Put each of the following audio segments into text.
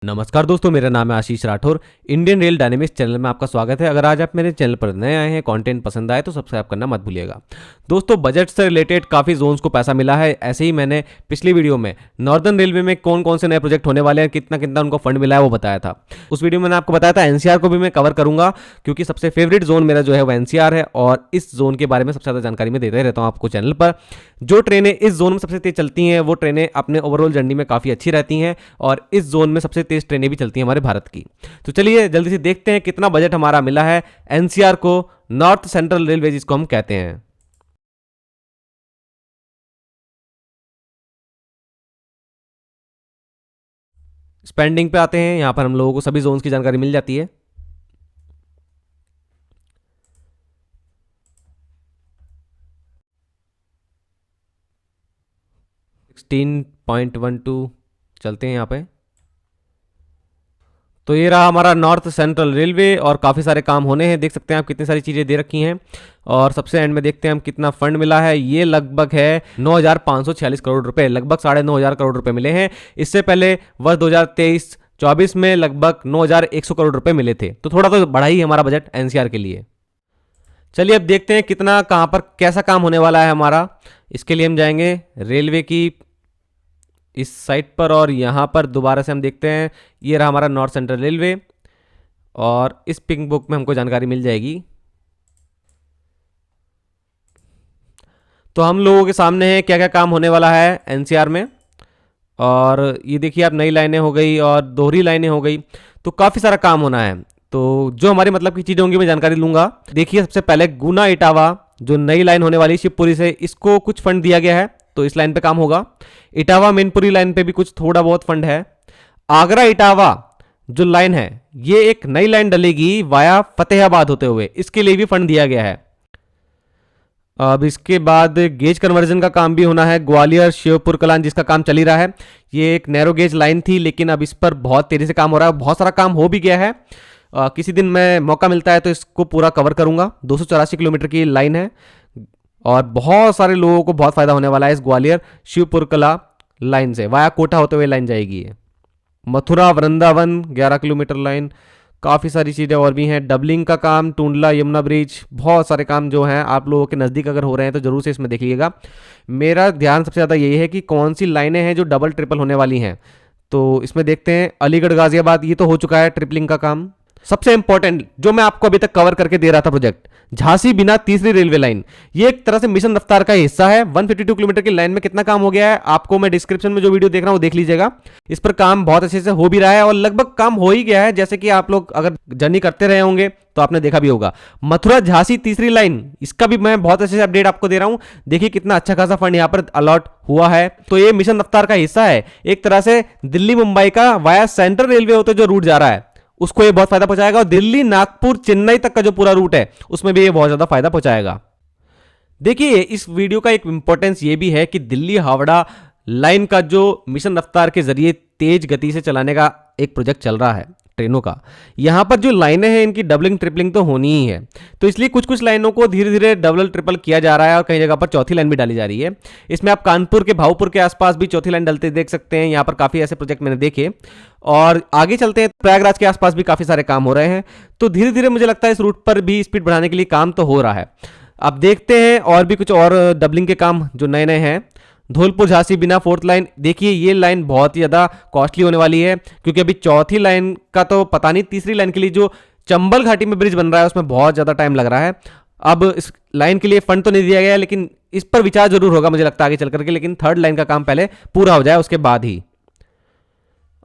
नमस्कार दोस्तों, मेरा नाम है Ashish Rathore. Indian rail dynamics channel में आपका स्वागत है। अगर आज आप मेरे चैनल पर नए आए हैं, कंटेंट पसंद आए तो सब्सक्राइब करना मत भूलिएगा। दोस्तों, बजट से रिलेटेड काफ़ी जोन्स को पैसा मिला है। ऐसे ही मैंने पिछली वीडियो में नॉर्दर्न रेलवे में कौन कौन से नए प्रोजेक्ट होने वाले हैं, कितना कितना उनको फंड मिला है वो बताया था। उस वीडियो में मैंने आपको बताया था एनसीआर को भी मैं कवर करूंगा, क्योंकि सबसे फेवरेट जोन मेरा जो है वो एनसीआर है और इस जोन के बारे में सबसे ज़्यादा जानकारी मैं देते रहता हूँ आपको चैनल पर। जो ट्रेनें इस जोन में सबसे तेज चलती हैं वो ट्रेनें अपने ओवरऑल जर्नी में काफ़ी अच्छी रहती हैं और इस जोन में सबसे तेज ट्रेनें भी चलती हैं हमारे भारत की। तो चलिए जल्दी से देखते हैं कितना बजट हमारा मिला है एनसीआर को, नॉर्थ सेंट्रल रेलवे जिसको हम कहते हैं। स्पेंडिंग पे आते हैं। यहां पर हम लोगों को सभी जोन्स की जानकारी मिल जाती है। $16.12 चलते हैं यहाँ पे। तो ये रहा हमारा नॉर्थ सेंट्रल रेलवे और काफ़ी सारे काम होने हैं। देख सकते हैं आप कितनी सारी चीज़ें दे रखी हैं। और सबसे एंड में देखते हैं हम कितना फंड मिला है। ये लगभग है 9,546 करोड़ रुपए, लगभग 9,500 करोड़ रुपए मिले हैं। इससे पहले वर्ष 2023-24 में लगभग 9,100 करोड़ रुपए मिले थे। तो थोड़ा तो बढ़ा ही हमारा बजट एनसीआर के लिए। चलिए अब देखते हैं कितना कहाँ पर कैसा काम होने वाला है हमारा। इसके लिए हम जाएंगे रेलवे की इस साइट पर और यहाँ पर दोबारा से हम देखते हैं। ये रहा हमारा नॉर्थ सेंट्रल रेलवे और इस पिंक बुक में हमको जानकारी मिल जाएगी। तो हम लोगों के सामने है क्या क्या काम होने वाला है एनसीआर में। और ये देखिए आप, नई लाइनें हो गई और दोहरी लाइनें हो गई, तो काफ़ी सारा काम होना है। तो जो हमारी मतलब की चीज़ें होंगी मैं जानकारी लूँगा। देखिए सबसे पहले गुना इटावा जो नई लाइन होने वाली शिवपुरी से, इसको कुछ फंड दिया गया है तो इस लाइन पे काम होगा। इटावा मैनपुरी लाइन पे भी कुछ थोड़ा बहुत फंड है। आगरा इटावा जो लाइन है ये एक नई लाइन डलेगी वाया फतेहाबाद होते हुए, इसके लिए भी फंड दिया गया है। अब इसके बाद गेज कन्वर्जन का काम भी होना है, ग्वालियर शिवपुर कलान जिसका काम चल ही रहा है। ये एक नैरो गेज लाइन थी लेकिन अब इस पर बहुत तेजी से काम हो रहा है, बहुत सारा काम हो भी गया है। किसी दिन मैं मौका मिलता है तो इसको पूरा कवर करूंगा। 284 किलोमीटर की लाइन है और बहुत सारे लोगों को बहुत फायदा होने वाला है इस ग्वालियर शिवपुर कला लाइन से। वाया कोटा होते हुए लाइन जाएगी ये। मथुरा वृंदावन 11 किलोमीटर लाइन, काफ़ी सारी चीज़ें और भी हैं। डबलिंग का काम, टूंडला यमुना ब्रिज, बहुत सारे काम जो हैं आप लोगों के नज़दीक अगर हो रहे हैं तो जरूर से इसमें देख लीजिएगा। मेरा ध्यान सबसे ज़्यादा यही है कि कौन सी लाइनें हैं जो डबल ट्रिपल होने वाली हैं। तो इसमें देखते हैं अलीगढ़ गाजियाबाद, ये तो हो चुका है ट्रिपलिंग का काम। सबसे इंपॉर्टेंट जो मैं आपको अभी तक कवर करके दे रहा था प्रोजेक्ट, झांसी बिना तीसरी रेलवे लाइन, ये एक तरह से मिशन रफ्तार का हिस्सा है। 152 किलोमीटर की लाइन में कितना काम हो गया है आपको मैं डिस्क्रिप्शन में जो वीडियो देख रहा हूं देख लीजिएगा। इस पर काम बहुत अच्छे से हो भी रहा है और लगभग काम हो ही गया है। जैसे कि आप लोग अगर जर्नी करते रहे होंगे तो आपने देखा भी होगा। मथुरा झांसी तीसरी लाइन, इसका भी मैं बहुत अच्छे से अपडेट आपको दे रहा हूं। देखिए कितना अच्छा खासा फंड यहां पर अलॉट हुआ है। तो ये मिशन रफ्तार का हिस्सा है। एक तरह से दिल्ली मुंबई का वाया सेंट्रल रेलवे होते जो रूट जा रहा है उसको ये बहुत फायदा पहुंचाएगा और दिल्ली नागपुर चेन्नई तक का जो पूरा रूट है उसमें भी ये बहुत ज्यादा फायदा पहुंचाएगा। देखिए इस वीडियो का एक इंपॉर्टेंस ये भी है कि दिल्ली हावड़ा लाइन का जो मिशन रफ्तार के जरिए तेज गति से चलाने का एक प्रोजेक्ट चल रहा है ट्रेनों का, यहां पर जो लाइनें हैं इनकी डबलिंग ट्रिपलिंग तो होनी ही है। तो इसलिए कुछ कुछ लाइनों को धीरे धीरे डबल ट्रिपल किया जा रहा है और कई जगह पर चौथी लाइन भी डाली जा रही है। इसमें आप कानपुर के भाऊपुर के आसपास भी चौथी लाइन डलते देख सकते हैं। यहां पर काफी ऐसे प्रोजेक्ट मैंने देखे। और आगे चलते हैं, प्रयागराज के आसपास भी काफी सारे काम हो रहे हैं। तो धीरे धीरे मुझे लगता है इस रूट पर भी स्पीड बढ़ाने के लिए काम तो हो रहा है। अब देखते हैं और भी कुछ और डबलिंग के काम जो नए नए हैं। धौलपुर झांसी बिना फोर्थ लाइन, देखिए ये लाइन बहुत ही ज़्यादा कॉस्टली होने वाली है क्योंकि अभी चौथी लाइन का तो पता नहीं, तीसरी लाइन के लिए जो चंबल घाटी में ब्रिज बन रहा है उसमें बहुत ज़्यादा टाइम लग रहा है। अब इस लाइन के लिए फंड तो नहीं दिया गया लेकिन इस पर विचार जरूर होगा मुझे लगता है आगे चल करके। लेकिन थर्ड लाइन का काम पहले पूरा हो जाए उसके बाद ही।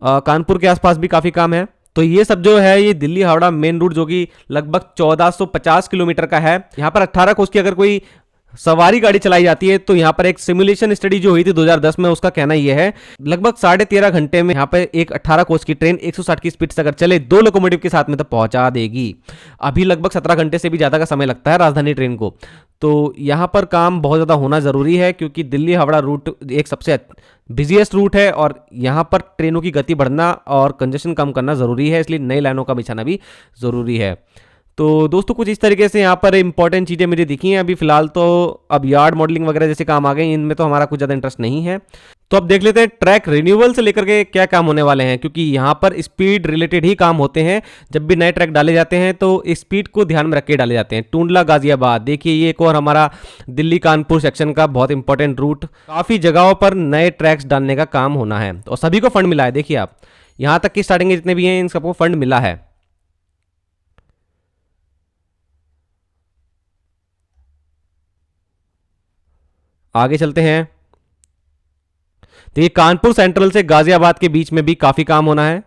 कानपुर के आसपास भी काफ़ी काम है। तो ये सब जो है ये दिल्ली हावड़ा मेन रूट जो कि लगभग 1450 किलोमीटर का है। यहाँ पर 18 कोच की अगर कोई सवारी गाड़ी चलाई जाती है तो यहाँ पर एक सिमुलेशन स्टडी जो हुई थी 2010 में, उसका कहना यह है लगभग 13.5 घंटे में यहाँ पे एक 18 कोच की ट्रेन 160 की स्पीड से अगर चले 2 लोकोमोटिव के साथ में तो पहुंचा देगी। अभी लगभग 17 घंटे से भी ज़्यादा का समय लगता है राजधानी ट्रेन को। तो यहाँ पर काम बहुत ज़्यादा होना ज़रूरी है क्योंकि दिल्ली हावड़ा रूट एक सबसे बिजिएस्ट रूट है और यहाँ पर ट्रेनों की गति बढ़ना और कंजेशन कम करना ज़रूरी है, इसलिए नई लाइनों का बिछाना भी ज़रूरी है। तो दोस्तों कुछ इस तरीके से यहाँ पर इंपॉर्टेंट चीज़ें मुझे दिखी हैं अभी फिलहाल। तो अब यार्ड मॉडलिंग वगैरह जैसे काम आ गए, इनमें तो हमारा कुछ ज़्यादा इंटरेस्ट नहीं है। तो अब देख लेते हैं ट्रैक रिन्यूअल से लेकर के क्या काम होने वाले हैं, क्योंकि यहाँ पर स्पीड रिलेटेड ही काम होते हैं। जब भी नए ट्रैक डाले जाते हैं तो स्पीड को ध्यान में रख के डाले जाते हैं। टूंडला गाजियाबाद, देखिए ये एक और हमारा दिल्ली कानपुर सेक्शन का बहुत इंपॉर्टेंट रूट। काफ़ी जगहों पर नए ट्रैक्स डालने का काम होना है और सभी को फंड मिला है। देखिए आप यहाँ तक की स्टार्टिंग जितने भी हैं इन सबको फंड मिला है। आगे चलते हैं। देखिए कानपुर सेंट्रल से गाजियाबाद के बीच में भी काफ़ी काम होना है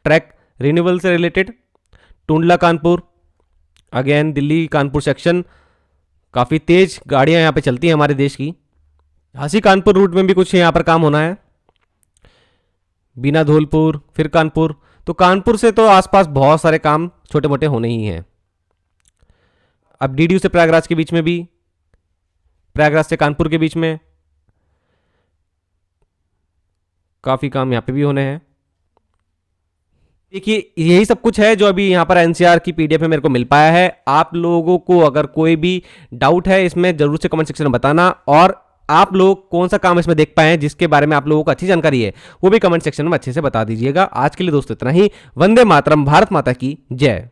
ट्रैक रिन्यूअल से related. Tundla Kanpur, again Delhi Kanpur section, काफ़ी तेज गाड़ियां यहाँ पे चलती हैं हमारे देश की। झांसी कानपुर रूट में भी कुछ यहाँ पर काम होना है। बीना धौलपुर, फिर कानपुर। तो कानपुर से तो आसपास बहुत सारे काम छोटे मोटे होने ही हैं। अब डीडीयू से प्रयागराज के बीच में भी, प्रयागराज से कानपुर के बीच में काफ़ी काम यहाँ पे भी होने हैं। देखिए यही सब कुछ है जो अभी यहाँ पर एनसीआर की पीडीएफ में मेरे को मिल पाया है। आप लोगों को अगर कोई भी डाउट है इसमें जरूर से कमेंट सेक्शन में बताना, और आप लोग कौन सा काम इसमें देख पाए हैं जिसके बारे में आप लोगों को अच्छी जानकारी है वो भी कमेंट सेक्शन में अच्छे से बता दीजिएगा। आज के लिए दोस्तों इतना ही। वंदे मातरम, भारत माता की जय।